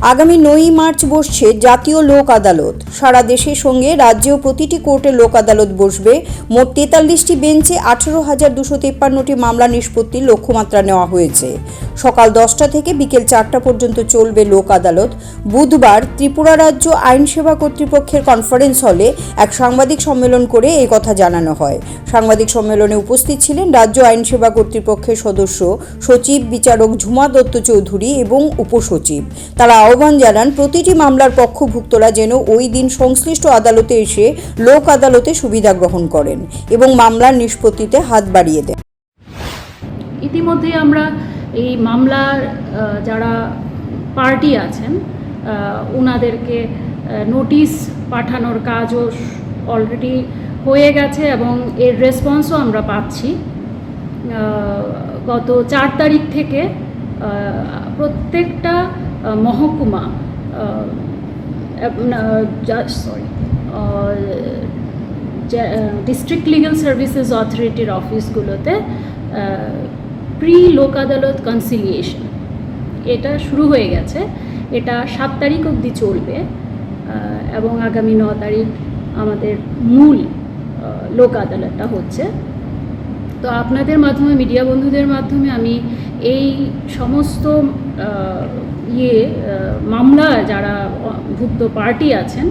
আগামী 9ই মার্চ বসছে জাতীয় লোক আদালত। সারা দেশের সঙ্গে রাজ্যেও প্রতিটি কোর্টে লোক আদালত বসবে। মোট 43টি বেঞ্চে 18,253টি মামলা নিষ্পত্তির লক্ষ্যমাত্রা নেওয়া হয়েছে। সকাল 10টা থেকে বিকেল 4টা পর্যন্ত চলবে লোক আদালত। বুধবার ত্রিপুরা রাজ্য আইন সেবা কর্তৃপক্ষের কনফারেন্স হলে এক সাংবাদিক সম্মেলন করে এই কথা জানানো হয়। সাংবাদিক সম্মেলনে উপস্থিত ছিলেন রাজ্য আইন সেবা কর্তৃপক্ষের সদস্য সচিব বিচারক ঝুমা দত্ত চৌধুরী এবং উপসচিব। তারা আহ্বান জানান প্রতিটি মামলার পক্ষভুক্তরা যেন ওই দিন সংশ্লিষ্ট আদালতে এসে লোক আদালতে সুবিধা গ্রহণ করেন এবং মামলার নিষ্পত্তিতে হাত বাড়িয়ে দেন। ইতিমধ্যে আমরা এই মামলার যারা পার্টি আছেন ওনাদেরকে নোটিশ পাঠানোর কাজও অলরেডি হয়ে গেছে এবং এর রেসপন্সও আমরা পাচ্ছি। গত 4 তারিখ থেকে প্রত্যেকটা মহকুমা ডিস্ট্রিক্ট লিগ্যাল সার্ভিসেস অথরিটির অফিসগুলোতে প্রি লোক আদালত কনসিলিয়েশন এটা শুরু হয়ে গেছে। এটা 7 তারিখ অবধি চলবে এবং আগামী 9 তারিখ আমাদের মূল লোক আদালতটা হচ্ছে। তো আপনাদের মাধ্যমে, মিডিয়া বন্ধুদের মাধ্যমে আমি এই সমস্ত মামলা যারা ভুক্ত পার্টি আছেন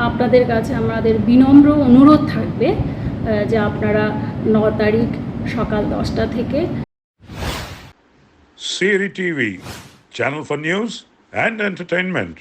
আপনাদের কাছে আমাদের বিনম্র অনুরোধ থাকবে যে আপনারা 9 তারিখ সকাল 10টা থেকে CRI TV, channel for news and entertainment.